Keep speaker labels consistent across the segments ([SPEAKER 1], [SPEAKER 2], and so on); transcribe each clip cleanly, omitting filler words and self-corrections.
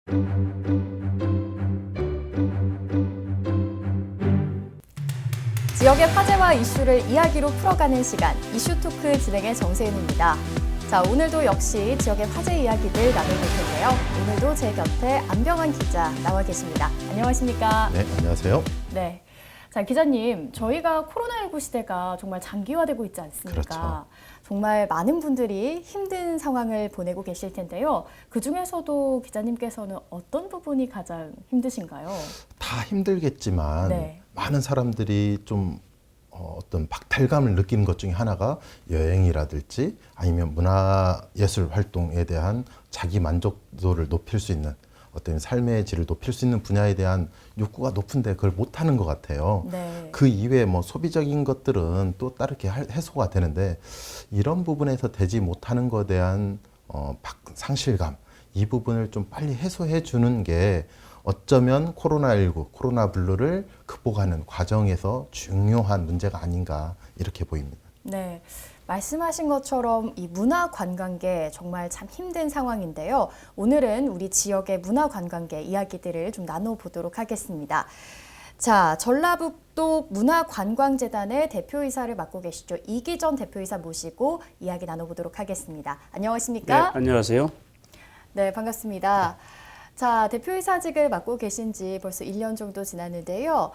[SPEAKER 1] 지역의 화제와 이슈를 이야기로 풀어가는 시간, 이슈토크 진행의 정세윤입니다. 자, 오늘도 역시 지역의 화제 이야기들 나눠볼 텐데요. 오늘도 제 곁에 안병환 기자 나와 계십니다. 안녕하십니까?
[SPEAKER 2] 네, 안녕하세요.
[SPEAKER 1] 네. 자, 기자님, 저희가 코로나19 시대가 정말 장기화되고 있지 않습니까?
[SPEAKER 2] 그렇죠.
[SPEAKER 1] 정말 많은 분들이 힘든 상황을 보내고 계실 텐데요. 그중에서도 기자님께서는 어떤 부분이 가장 힘드신가요?
[SPEAKER 2] 다 힘들겠지만
[SPEAKER 1] 네.
[SPEAKER 2] 많은 사람들이 좀 어떤 박탈감을 느끼는 것 중에 하나가 여행이라든지 아니면 문화예술 활동에 대한 자기 만족도를 높일 수 있는 어떤 삶의 질을 높일 수 있는 분야에 대한 욕구가 높은데 그걸 못하는 것 같아요.
[SPEAKER 1] 네.
[SPEAKER 2] 그 이외에 뭐 소비적인 것들은 또 다르게 해소가 되는데 이런 부분에서 되지 못하는 것에 대한 상실감, 이 부분을 좀 빨리 해소해 주는 게 어쩌면 코로나19, 코로나 블루를 극복하는 과정에서 중요한 문제가 아닌가 이렇게 보입니다.
[SPEAKER 1] 네. 말씀하신 것처럼 이 문화관광계 정말 참 힘든 상황인데요. 오늘은 우리 지역의 문화관광계 이야기들을 좀 나눠보도록 하겠습니다. 자, 전라북도 문화관광재단의 대표이사를 맡고 계시죠. 이기전 대표이사 모시고 이야기 나눠보도록 하겠습니다. 안녕하십니까?
[SPEAKER 3] 네, 안녕하세요.
[SPEAKER 1] 네, 반갑습니다. 자, 대표이사직을 맡고 계신 지 벌써 1년 정도 지났는데요.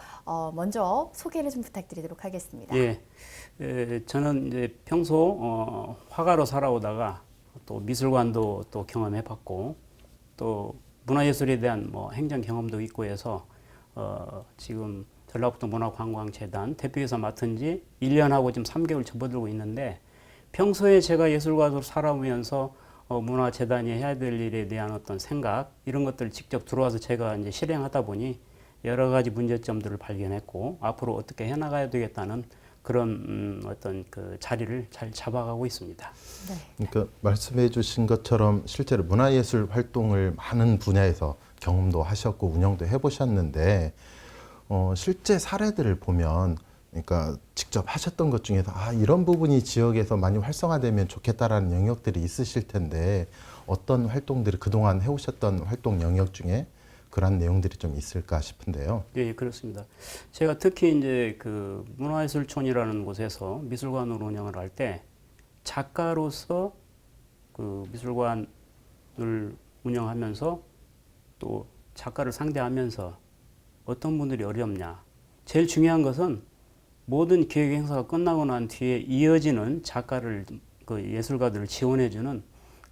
[SPEAKER 1] 먼저 소개를 좀 부탁드리도록 하겠습니다.
[SPEAKER 3] 예, 저는 이제 평소 화가로 살아오다가 또 미술관도 또 경험해봤고 또 문화예술에 대한 뭐 행정 경험도 있고 해서 지금 전라북도 문화관광재단 대표이사 맡은 지 1년하고 지금 3개월 접어들고 있는데 평소에 제가 예술가로 살아오면서 문화재단이 해야 될 일에 대한 어떤 생각 이런 것들을 직접 들어와서 제가 이제 실행하다 보니 여러 가지 문제점들을 발견했고 앞으로 어떻게 해나가야 되겠다는 그런 어떤 그 자리를 잘 잡아가고 있습니다.
[SPEAKER 1] 네.
[SPEAKER 2] 그러니까 말씀해 주신 것처럼 실제로 문화예술 활동을 많은 분야에서 경험도 하셨고 운영도 해보셨는데 실제 사례들을 보면 그러니까 직접 하셨던 것 중에서 이런 부분이 지역에서 많이 활성화되면 좋겠다라는 영역들이 있으실 텐데 어떤 활동들이 그동안 해오셨던 활동 영역 중에 그런 내용들이 좀 있을까 싶은데요.
[SPEAKER 3] 예, 그렇습니다. 제가 특히 이제 그 문화예술촌이라는 곳에서 미술관을 운영을 할 때 작가로서 그 미술관을 운영하면서 또 작가를 상대하면서 어떤 분들이 어렵냐. 제일 중요한 것은 모든 기획 행사가 끝나고 난 뒤에 이어지는 작가를 그 예술가들을 지원해주는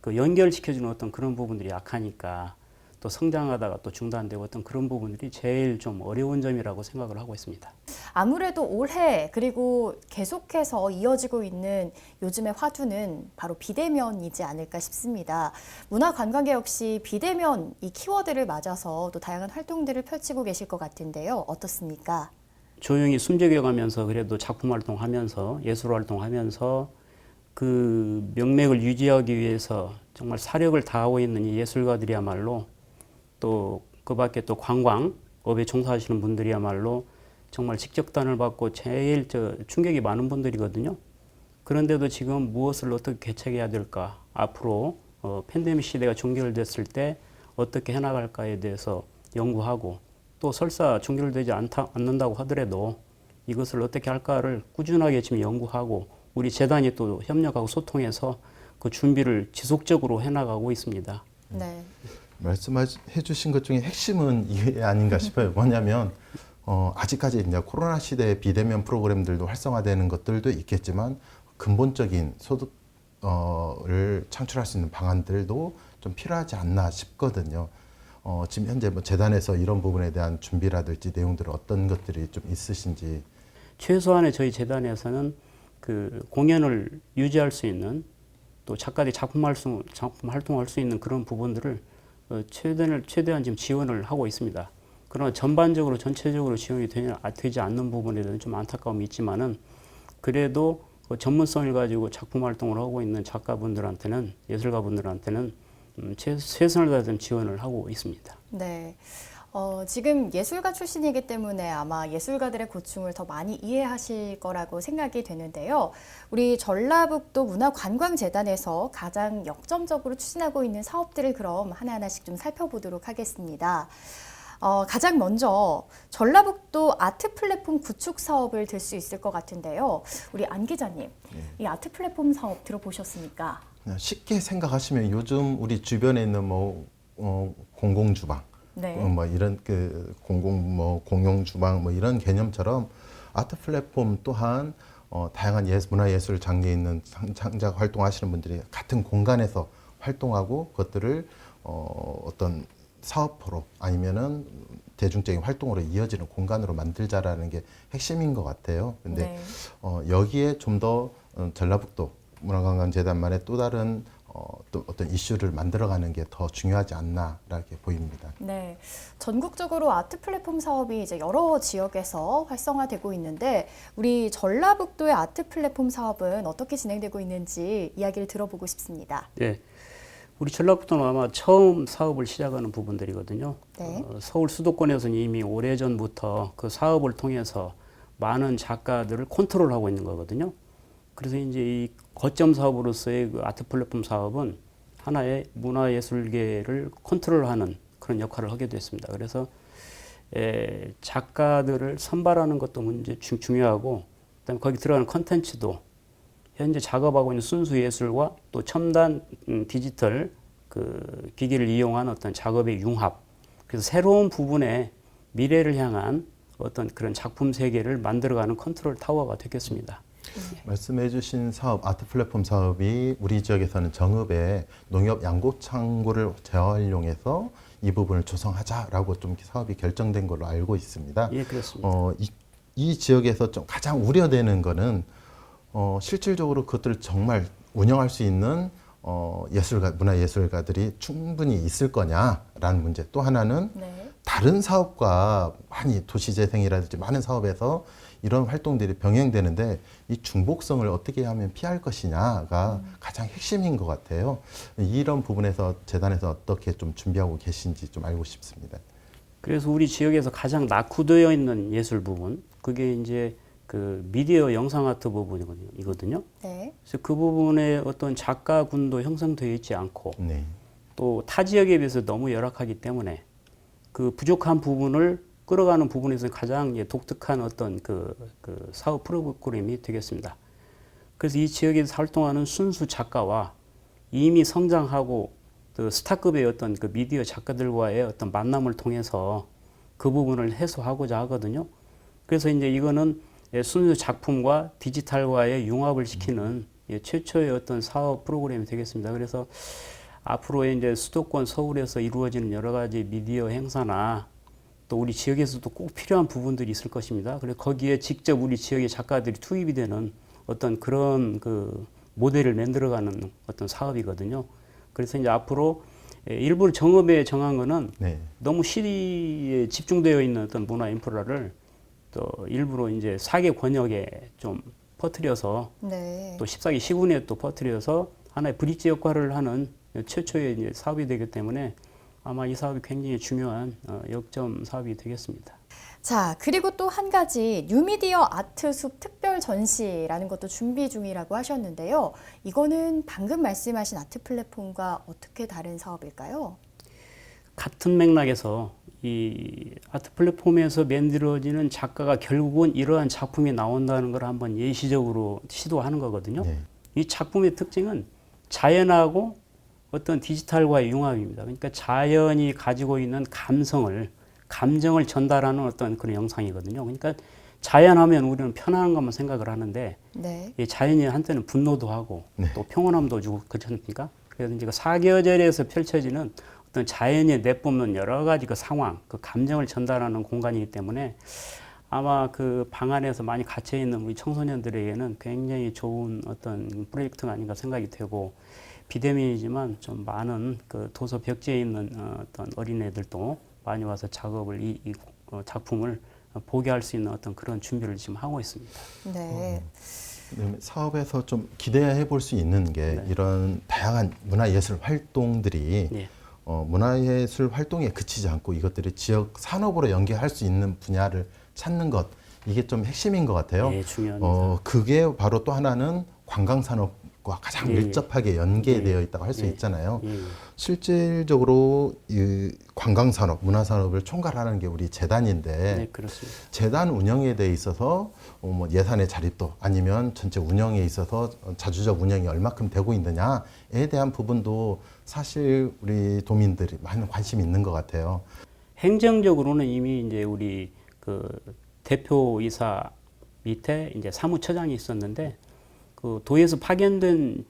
[SPEAKER 3] 그 연결시켜주는 어떤 그런 부분들이 약하니까 또 성장하다가 또 중단되고 어떤 그런 부분들이 제일 좀 어려운 점이라고 생각을 하고 있습니다.
[SPEAKER 1] 아무래도 올해 그리고 계속해서 이어지고 있는 요즘의 화두는 바로 비대면이지 않을까 싶습니다. 문화관광계 역시 비대면 이 키워드를 맞아서 또 다양한 활동들을 펼치고 계실 것 같은데요. 어떻습니까?
[SPEAKER 3] 조용히 숨죽여가면서 그래도 작품 활동하면서 예술 활동하면서 그 명맥을 유지하기 위해서 정말 사력을 다하고 있는 이 예술가들이야말로 또 그 밖에 또 관광업에 종사하시는 분들이야말로 정말 직격탄을 받고 제일 충격이 많은 분들이거든요. 그런데도 지금 무엇을 어떻게 개척해야 될까? 앞으로 팬데믹 시대가 종결됐을 때 어떻게 해나갈까에 대해서 연구하고 또 설사 종결되지 않는다고 하더라도 이것을 어떻게 할까를 꾸준하게 지금 연구하고 우리 재단이 또 협력하고 소통해서 그 준비를 지속적으로 해나가고 있습니다.
[SPEAKER 1] 네.
[SPEAKER 2] 말씀해 주신 것 중에 핵심은 이게 아닌가 싶어요. 뭐냐면 아직까지 이제 코로나 시대에 비대면 프로그램들도 활성화되는 것들도 있겠지만 근본적인 소득을 창출할 수 있는 방안들도 좀 필요하지 않나 싶거든요. 지금 현재 뭐 재단에서 이런 부분에 대한 준비라든지 내용들 어떤 것들이 좀 있으신지.
[SPEAKER 3] 최소한의 저희 재단에서는 그 공연을 유지할 수 있는 또 작가들이 작품 활동할 수 있는 그런 부분들을 최대한 지금 지원을 하고 있습니다. 그러나 전반적으로 전체적으로 지원이 되지 않는 부분에 대해서는 좀 안타까움이 있지만은 그래도 그 전문성을 가지고 작품 활동을 하고 있는 작가분들한테는 예술가분들한테는 최선을 다해서 지원을 하고 있습니다.
[SPEAKER 1] 네. 지금 예술가 출신이기 때문에 아마 예술가들의 고충을 더 많이 이해하실 거라고 생각이 되는데요. 우리 전라북도 문화관광재단에서 가장 역점적으로 추진하고 있는 사업들을 그럼 하나하나씩 좀 살펴보도록 하겠습니다. 가장 먼저 전라북도 아트 플랫폼 구축 사업을 들 수 있을 것 같은데요. 우리 안 기자님, 이 아트 플랫폼 사업 들어보셨습니까?
[SPEAKER 2] 그냥 쉽게 생각하시면 요즘 우리 주변에 있는 공공 주방,
[SPEAKER 1] 네.
[SPEAKER 2] 이런 공용 주방 이런 개념처럼 아트 플랫폼 또한 다양한 문화예술 장르에 있는 창작 활동하시는 분들이 같은 공간에서 활동하고 그것들을 어떤 사업으로 아니면은 대중적인 활동으로 이어지는 공간으로 만들자라는 게 핵심인 것 같아요. 근데 여기에 좀 더 전라북도 문화관광재단만의 또 다른 또 어떤 이슈를 만들어가는 게 더 중요하지 않나라게 보입니다.
[SPEAKER 1] 네, 전국적으로 아트 플랫폼 사업이 이제 여러 지역에서 활성화되고 있는데 우리 전라북도의 아트 플랫폼 사업은 어떻게 진행되고 있는지 이야기를 들어보고 싶습니다.
[SPEAKER 3] 네. 우리 전라북도는 아마 처음 사업을 시작하는 부분들이거든요.
[SPEAKER 1] 네.
[SPEAKER 3] 서울 수도권에서는 이미 오래전부터 그 사업을 통해서 많은 작가들을 컨트롤하고 있는 거거든요. 그래서 이제 이 거점 사업으로서의 그 아트 플랫폼 사업은 하나의 문화예술계를 컨트롤하는 그런 역할을 하게 됐습니다. 그래서 작가들을 선발하는 것도 중요하고, 그다음에 거기 들어가는 컨텐츠도 현재 작업하고 있는 순수 예술과 또 첨단 디지털 그 기기를 이용한 어떤 작업의 융합. 그래서 새로운 부분의 미래를 향한 어떤 그런 작품 세계를 만들어가는 컨트롤 타워가 되겠습니다.
[SPEAKER 2] 말씀해 주신 사업, 아트 플랫폼 사업이 우리 지역에서는 정읍에 농협 양고 창고를 재활용해서 이 부분을 조성하자라고 좀 사업이 결정된 걸로 알고 있습니다.
[SPEAKER 3] 예, 그렇습니다.
[SPEAKER 2] 이 지역에서 좀 가장 우려되는 거는 실질적으로 그것들을 정말 운영할 수 있는 문화예술가들이 충분히 있을 거냐라는 문제. 또 하나는
[SPEAKER 1] 네.
[SPEAKER 2] 다른 사업과 많이 도시재생이라든지 많은 사업에서 이런 활동들이 병행되는데 이 중복성을 어떻게 하면 피할 것이냐가 가장 핵심인 것 같아요. 이런 부분에서 재단에서 어떻게 좀 준비하고 계신지 좀 알고 싶습니다.
[SPEAKER 3] 그래서 우리 지역에서 가장 낙후되어 있는 예술 부분, 그게 이제 그 미디어 영상 아트 부분이거든요.
[SPEAKER 1] 네.
[SPEAKER 3] 그래서 그 부분에 어떤 작가군도 형성되어 있지 않고
[SPEAKER 2] 네.
[SPEAKER 3] 또 타 지역에 비해서 너무 열악하기 때문에 그 부족한 부분을 끌어가는 부분에서 가장 독특한 어떤 그 사업 프로그램이 되겠습니다. 그래서 이 지역에서 활동하는 순수 작가와 이미 성장하고 그 스타급의 어떤 그 미디어 작가들과의 어떤 만남을 통해서 그 부분을 해소하고자 하거든요. 그래서 이제 이거는 순수 작품과 디지털과의 융합을 시키는 최초의 어떤 사업 프로그램이 되겠습니다. 그래서 앞으로 이제 수도권 서울에서 이루어지는 여러 가지 미디어 행사나 또 우리 지역에서도 꼭 필요한 부분들이 있을 것입니다. 그래서 거기에 직접 우리 지역의 작가들이 투입이 되는 어떤 그런 그 모델을 만들어가는 어떤 사업이거든요. 그래서 이제 앞으로 일부러 정읍에 정한 거는
[SPEAKER 2] 네.
[SPEAKER 3] 너무 시리에 집중되어 있는 어떤 문화 인프라를 또 일부러 이제 4개 권역에 좀 퍼뜨려서
[SPEAKER 1] 네.
[SPEAKER 3] 또 14개 시군에 또 퍼뜨려서 하나의 브릿지 역할을 하는 최초의 이제 사업이 되기 때문에 아마 이 사업이 굉장히 중요한 역점 사업이 되겠습니다.
[SPEAKER 1] 자, 그리고 또 한 가지 뉴미디어 아트숲 특별 전시라는 것도 준비 중이라고 하셨는데요. 이거는 방금 말씀하신 아트 플랫폼과 어떻게 다른 사업일까요?
[SPEAKER 3] 같은 맥락에서 이 아트 플랫폼에서 만들어지는 작가가 결국은 이러한 작품이 나온다는 걸 한번 예시적으로 시도하는 거거든요.
[SPEAKER 2] 네.
[SPEAKER 3] 이 작품의 특징은 자연하고 어떤 디지털과의 융합입니다. 그러니까 자연이 가지고 있는 감정을 전달하는 어떤 그런 영상이거든요. 그러니까 자연하면 우리는 편안한 것만 생각을 하는데
[SPEAKER 1] 네.
[SPEAKER 3] 이 자연이 한때는 분노도 하고
[SPEAKER 2] 네.
[SPEAKER 3] 또 평온함도 주고 그렇지 않습니까? 그래서 이제 사계절에서 펼쳐지는 어떤 자연이 내뿜는 여러 가지 그 상황, 그 감정을 전달하는 공간이기 때문에 아마 그 방 안에서 많이 갇혀 있는 우리 청소년들에게는 굉장히 좋은 어떤 프로젝트가 아닌가 생각이 되고 비대면이지만 좀 많은 그 도서 벽지에 있는 어떤 어린애들도 많이 와서 작업을 이 작품을 보게 할 수 있는 어떤 그런 준비를 지금 하고 있습니다.
[SPEAKER 1] 네.
[SPEAKER 2] 사업에서 좀 기대해 볼 수 있는 게
[SPEAKER 3] 네.
[SPEAKER 2] 이런 다양한 문화예술 활동들이
[SPEAKER 3] 네.
[SPEAKER 2] 문화예술 활동에 그치지 않고 이것들이 지역 산업으로 연계할 수 있는 분야를 찾는 것, 이게 좀 핵심인 것 같아요.
[SPEAKER 3] 예, 중요합니다.
[SPEAKER 2] 그게 바로 또 하나는 관광산업과 가장
[SPEAKER 3] 예,
[SPEAKER 2] 밀접하게 연계되어
[SPEAKER 3] 예.
[SPEAKER 2] 있다고 할 수
[SPEAKER 3] 예.
[SPEAKER 2] 있잖아요.
[SPEAKER 3] 예.
[SPEAKER 2] 실질적으로 이 관광산업, 문화산업을 총괄하는 게 우리 재단인데
[SPEAKER 3] 네, 그렇습니다.
[SPEAKER 2] 재단 운영에 대해 있어서 뭐 예산의 자립도 아니면 전체 운영에 있어서 자주적 운영이 얼마큼 되고 있느냐에 대한 부분도 사실 우리 도민들이 많은 관심이 있는 것 같아요.
[SPEAKER 3] 행정적으로는 이미 이제 우리 그 대표이사 밑에 이제 사무처장이 있었는데 그 도에서 파견된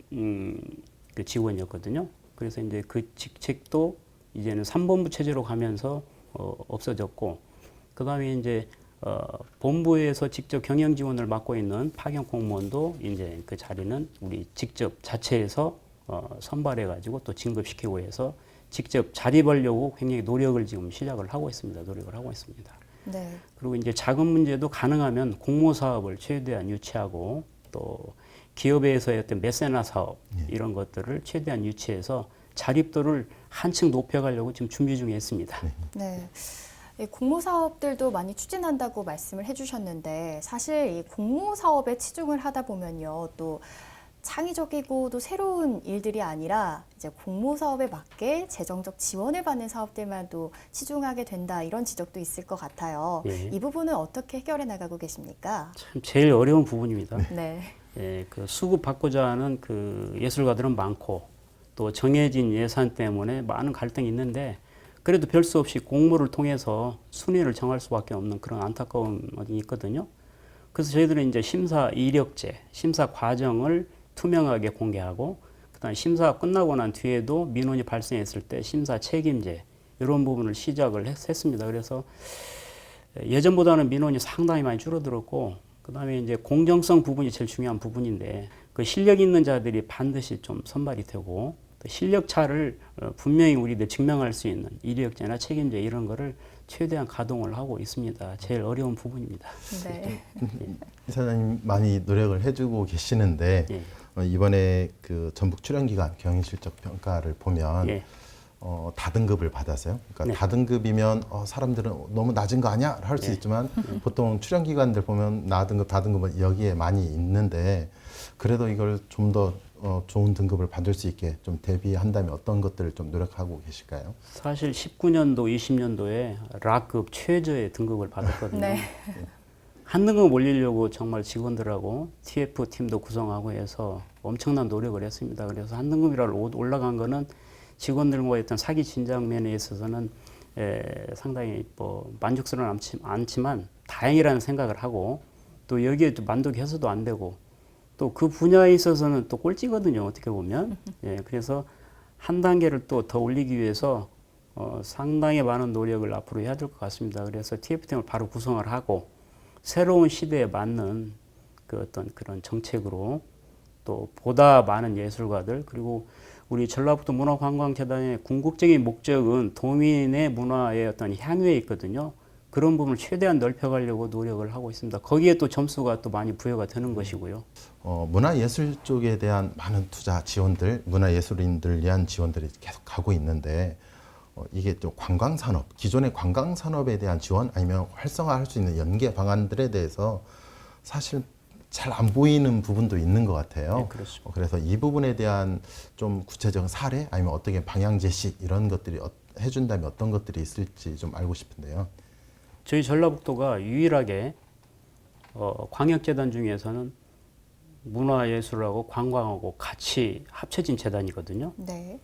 [SPEAKER 3] 그 직원이었거든요. 그래서 이제 그 직책도 이제는 3본부 체제로 가면서 없어졌고, 그 다음에 이제 본부에서 직접 경영 지원을 맡고 있는 파견 공무원도 이제 그 자리는 우리 직접 자체에서 선발해가지고 또 진급시키고 해서 직접 자립하려고 굉장히 노력을 지금 시작을 하고 있습니다. 노력을 하고 있습니다.
[SPEAKER 1] 네.
[SPEAKER 3] 그리고 이제 자금 문제도 가능하면 공모 사업을 최대한 유치하고 또 기업에서의 어떤 메세나 사업 이런 것들을 최대한 유치해서 자립도를 한층 높여가려고 지금 준비 중에 있습니다.
[SPEAKER 1] 네. 이 공모 사업들도 많이 추진한다고 말씀을 해주셨는데 사실 이 공모 사업에 치중을 하다 보면요, 또 창의적이고 또 새로운 일들이 아니라 이제 공모 사업에 맞게 재정적 지원을 받는 사업들만 또 치중하게 된다, 이런 지적도 있을 것 같아요.
[SPEAKER 3] 예.
[SPEAKER 1] 이 부분은 어떻게 해결해 나가고 계십니까?
[SPEAKER 3] 참 제일 어려운 부분입니다.
[SPEAKER 1] 네.
[SPEAKER 3] 예, 그 수급받고자 하는 그 예술가들은 많고 또 정해진 예산 때문에 많은 갈등이 있는데 그래도 별 수 없이 공모를 통해서 순위를 정할 수밖에 없는 그런 안타까움이 있거든요. 그래서 저희들은 이제 심사 이력제, 심사 과정을 투명하게 공개하고 그다음 심사가 끝나고 난 뒤에도 민원이 발생했을 때 심사 책임제 이런 부분을 시작을 했습니다. 그래서 예전보다는 민원이 상당히 많이 줄어들었고 그다음에 이제 공정성 부분이 제일 중요한 부분인데 그 실력 있는 자들이 반드시 좀 선발이 되고 또 실력 차를 분명히 우리들 증명할 수 있는 이력제나 책임제 이런 거를 최대한 가동을 하고 있습니다. 제일 어려운 부분입니다.
[SPEAKER 1] 네.
[SPEAKER 2] 이사장님 많이 노력을 해주고 계시는데
[SPEAKER 3] 예.
[SPEAKER 2] 이번에 그 전북 출연기관 경영실적 평가를 보면
[SPEAKER 3] 예.
[SPEAKER 2] 다등급을 받았어요. 그러니까
[SPEAKER 3] 네.
[SPEAKER 2] 다등급이면 사람들은 너무 낮은 거 아니야? 할 수
[SPEAKER 3] 네.
[SPEAKER 2] 있지만 보통 출연기관들 보면 나등급, 다등급은 여기에 많이 있는데 그래도 이걸 좀 더 좋은 등급을 받을 수 있게 좀 대비한다면 어떤 것들을 좀 노력하고 계실까요?
[SPEAKER 3] 사실 19년도, 20년도에 락급 최저의 등급을 받았거든요.
[SPEAKER 1] 네.
[SPEAKER 3] 한 등급 올리려고 정말 직원들하고 TF 팀도 구성하고 해서 엄청난 노력을 했습니다. 그래서 한 등급이라도 올라간 거는 직원들과의 어떤 사기 진작 면에 있어서는 상당히 뭐 만족스러운 않지만 다행이라는 생각을 하고 또 여기에 또 만족해서도 안 되고 또 그 분야에 있어서는 또 꼴찌거든요. 어떻게 보면. 예, 그래서 한 단계를 또 더 올리기 위해서 상당히 많은 노력을 앞으로 해야 될 것 같습니다. 그래서 TF팀을 바로 구성을 하고 새로운 시대에 맞는 그 어떤 그런 정책으로 또 보다 많은 예술가들 그리고 우리 전라북도 문화관광재단의 궁극적인 목적은 도민의 문화의 어떤 향유에 있거든요. 그런 부분을 최대한 넓혀가려고 노력을 하고 있습니다. 거기에 또 점수가 또 많이 부여가 되는 것이고요.
[SPEAKER 2] 문화예술 쪽에 대한 많은 투자 지원들, 문화예술인들을 위한 지원들이 계속 가고 있는데 이게 또 관광산업, 기존의 관광산업에 대한 지원 아니면 활성화할 수 있는 연계 방안들에 대해서 사실 잘 안 보이는 부분도 있는 것 같아요.
[SPEAKER 3] 네, 그렇습니다.
[SPEAKER 2] 그래서 이 부분에 대한 좀 구체적인 사례 아니면 어떻게 방향 제시 이런 것들이 해준다면 어떤 것들이 있을지 좀 알고 싶은데요.
[SPEAKER 3] 저희 전라북도가 유일하게 광역재단 중에서는 문화예술하고 관광하고 같이 합쳐진 재단이거든요.
[SPEAKER 1] 네.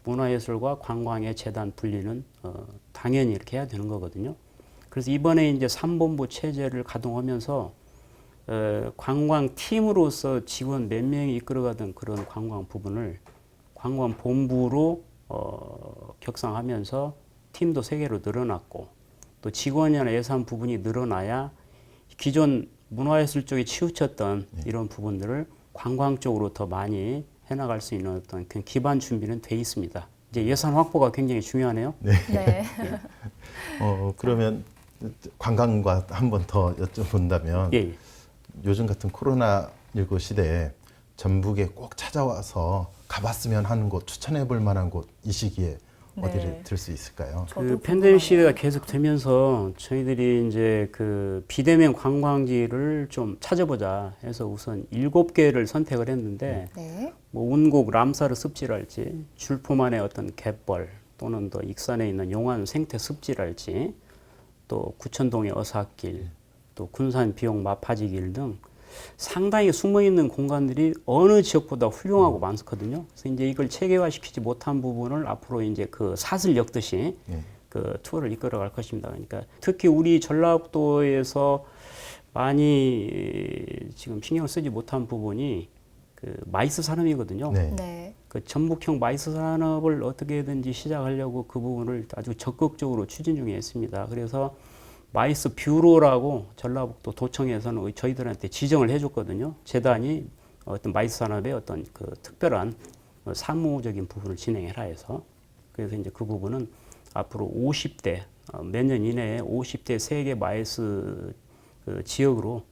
[SPEAKER 3] 문화예술과 관광의 재단 분리는 당연히 이렇게 해야 되는 거거든요. 그래서 이번에 이제 3본부 체제를 가동하면서 관광팀으로서 직원 몇 명이 이끌어가던 그런 관광 부분을 관광본부로 격상하면서 팀도 3개로 늘어났고 또 직원이나 예산 부분이 늘어나야 기존 문화예술 쪽에 치우쳤던 이런 부분들을 관광 쪽으로 더 많이 해나갈 수 있는 어떤 그 기반 준비는 돼 있습니다. 이제 예산 확보가 굉장히 중요하네요.
[SPEAKER 1] 네.
[SPEAKER 2] 그러면 관광과 한 번 더 여쭤본다면
[SPEAKER 3] 예.
[SPEAKER 2] 요즘 같은 코로나19 시대에 전북에 꼭 찾아와서 가봤으면 하는 곳, 추천해 볼 만한 곳 이 시기에
[SPEAKER 1] 네.
[SPEAKER 2] 어디를 들 수 있을까요?
[SPEAKER 1] 저도
[SPEAKER 3] 그 팬데믹
[SPEAKER 1] 궁금하네요.
[SPEAKER 3] 시대가 계속 되면서 저희들이 이제 그 비대면 관광지를 좀 찾아보자 해서 우선 7개를 선택을 했는데
[SPEAKER 1] 네.
[SPEAKER 3] 뭐 운곡 람사르 습지랄지 줄포만의 어떤 갯벌 또는 더 익산에 있는 용안 생태 습지랄지 또 구천동의 어사길 또 군산 비용 마파지길 등 상당히 숨어 있는 공간들이 어느 지역보다 훌륭하고 많거든요. 그래서 이제 이걸 체계화시키지 못한 부분을 앞으로 이제 그 사슬 엮듯이
[SPEAKER 2] 예.
[SPEAKER 3] 그 투어를 이끌어갈 것입니다. 그러니까 특히 우리 전라북도에서 많이 지금 신경 쓰지 못한 부분이 그 마이스 산업이거든요.
[SPEAKER 2] 네.
[SPEAKER 1] 네.
[SPEAKER 3] 그 전북형 마이스 산업을 어떻게든지 시작하려고 그 부분을 아주 적극적으로 추진 중에 있습니다. 그래서 마이스 뷰로라고 전라북도 도청에서는 저희들한테 지정을 해줬거든요. 재단이 어떤 마이스 산업의 어떤 그 특별한 사무적인 부분을 진행해라 해서 그래서 이제 그 부분은 앞으로 50대 몇 년 이내에 50대 세계 마이스 그 지역으로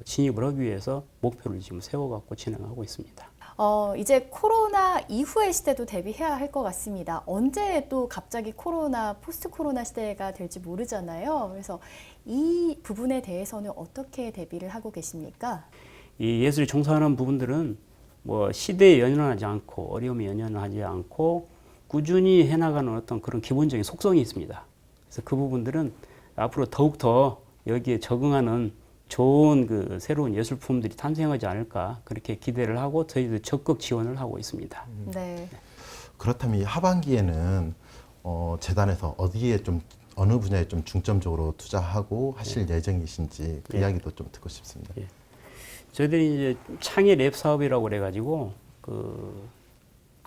[SPEAKER 3] 진입을 하기 위해서 목표를 지금 세워갖고 진행하고 있습니다.
[SPEAKER 1] 이제 코로나 이후의 시대도 대비해야 할 것 같습니다. 언제 또 갑자기 코로나, 포스트 코로나 시대가 될지 모르잖아요. 그래서 이 부분에 대해서는 어떻게 대비를 하고 계십니까?
[SPEAKER 3] 이 예술이 종사하는 부분들은 뭐 시대에 연연하지 않고 어려움에 연연하지 않고 꾸준히 해나가는 어떤 그런 기본적인 속성이 있습니다. 그래서 그 부분들은 앞으로 더욱더 여기에 적응하는 좋은 그 새로운 예술품들이 탄생하지 않을까 그렇게 기대를 하고 저희도 적극 지원을 하고 있습니다.
[SPEAKER 1] 네.
[SPEAKER 2] 그렇다면 이 하반기에는 재단에서 어디에 좀 어느 분야에 좀 중점적으로 투자하고 하실 예정이신지 그
[SPEAKER 3] 예.
[SPEAKER 2] 이야기도 좀 듣고 싶습니다.
[SPEAKER 3] 예. 저희들이 이제 창의 랩 사업이라고 그래가지고 그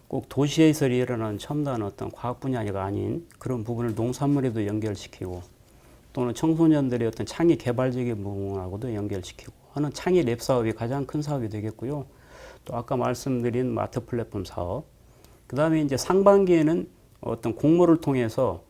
[SPEAKER 3] 꼭 도시에서 일어나는 첨단 어떤 과학 분야가 아닌 그런 부분을 농산물에도 연결시키고 또는 청소년들의 어떤 창의 개발적인 부분하고도 연결시키고 하는 창의 랩 사업이 가장 큰 사업이 되겠고요. 또 아까 말씀드린 마트 플랫폼 사업, 그 다음에 이제 상반기에는 어떤 공모를 통해서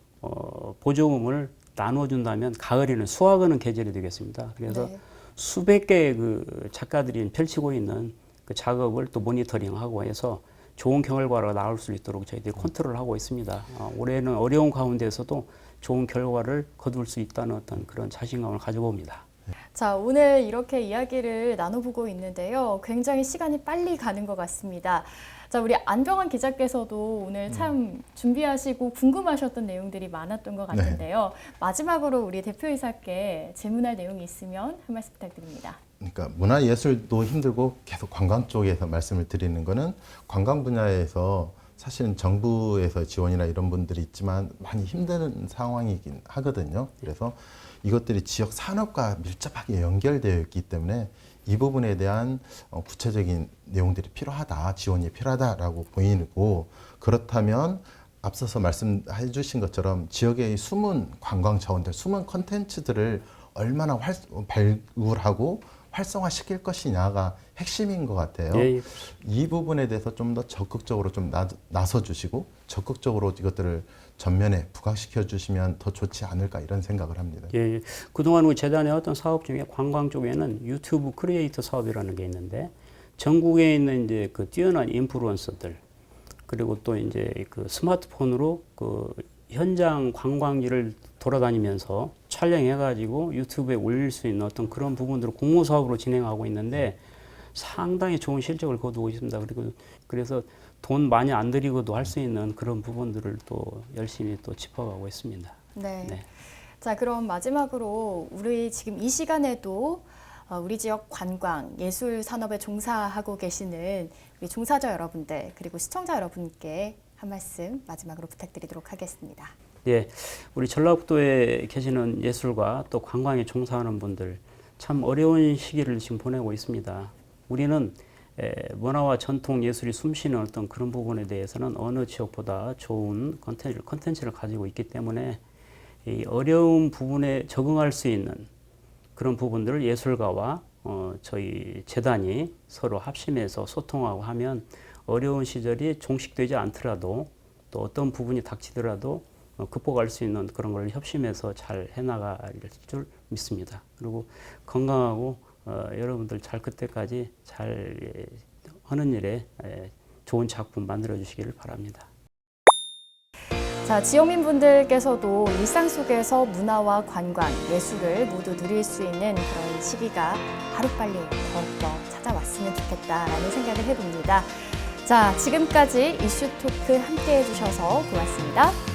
[SPEAKER 3] 보조금을 나눠준다면 가을에는 수학하는 계절이 되겠습니다. 그래서
[SPEAKER 1] 네.
[SPEAKER 3] 수백 개의 그 작가들이 펼치고 있는 그 작업을 또 모니터링하고 해서 좋은 결과가 나올 수 있도록 저희들이 컨트롤하고 있습니다. 올해는 어려운 가운데서도 좋은 결과를 거둘 수 있다는 어떤 그런 자신감을 가져봅니다.
[SPEAKER 1] 자, 오늘 이렇게 이야기를 나눠보고 있는데요. 굉장히 시간이 빨리 가는 것 같습니다. 자, 우리 안병환 기자께서도 오늘 참 준비하시고 궁금하셨던 내용들이 많았던 것 같은데요. 마지막으로 우리 대표이사께 질문할 내용이 있으면 한 말씀 부탁드립니다.
[SPEAKER 2] 그러니까 문화예술도 힘들고 계속 관광 쪽에서 말씀을 드리는 거는 관광 분야에서 사실은 정부에서 지원이나 이런 분들이 있지만 많이 힘든 상황이긴 하거든요. 그래서 이것들이 지역 산업과 밀접하게 연결되어 있기 때문에 이 부분에 대한 구체적인 내용들이 필요하다, 지원이 필요하다라고 보이고 그렇다면 앞서서 말씀해 주신 것처럼 지역의 숨은 관광 자원들, 숨은 컨텐츠들을 얼마나 발굴하고 활성화시킬 것이냐가 핵심인 것 같아요.
[SPEAKER 3] 예.
[SPEAKER 2] 이 부분에 대해서 좀 더 적극적으로 좀 나서 주시고 적극적으로 이것들을 전면에 부각시켜 주시면 더 좋지 않을까 이런 생각을 합니다.
[SPEAKER 3] 예, 그동안 우리 재단의 어떤 사업 중에 관광 쪽에는 유튜브 크리에이터 사업이라는 게 있는데 전국에 있는 이제 그 뛰어난 인플루언서들 그리고 또 이제 그 스마트폰으로 그 현장 관광지를 돌아다니면서 촬영해가지고 유튜브에 올릴 수 있는 어떤 그런 부분들을 공모 사업으로 진행하고 있는데 상당히 좋은 실적을 거두고 있습니다. 그리고 그래서 돈 많이 안 들이고도 할 수 있는 그런 부분들을 또 열심히 또 짚어가고 있습니다.
[SPEAKER 1] 네.
[SPEAKER 3] 네.
[SPEAKER 1] 자, 그럼 마지막으로 우리 지금 이 시간에도 우리 지역 관광, 예술 산업에 종사하고 계시는 우리 종사자 여러분들 그리고 시청자 여러분께 한 말씀 마지막으로 부탁드리도록 하겠습니다.
[SPEAKER 3] 예, 우리 전라북도에 계시는 예술과 또 관광에 종사하는 분들 참 어려운 시기를 지금 보내고 있습니다. 우리는 문화와 전통 예술이 숨쉬는 어떤 그런 부분에 대해서는 어느 지역보다 좋은 컨텐츠를 가지고 있기 때문에 이 어려운 부분에 적응할 수 있는 그런 부분들을 예술가와 저희 재단이 서로 합심해서 소통하고 하면 어려운 시절이 종식되지 않더라도 또 어떤 부분이 닥치더라도 극복할 수 있는 그런 걸 협심해서 잘 해나갈 줄 믿습니다. 그리고 건강하고 여러분들 잘 그때까지 잘 하는 일에 좋은 작품 만들어 주시기를 바랍니다.
[SPEAKER 1] 자, 지역민 분들께서도 일상 속에서 문화와 관광, 예술을 모두 누릴 수 있는 그런 시기가 하루빨리 더욱더 찾아왔으면 좋겠다라는 생각을 해봅니다. 자, 지금까지 이슈토크 함께 해주셔서 고맙습니다.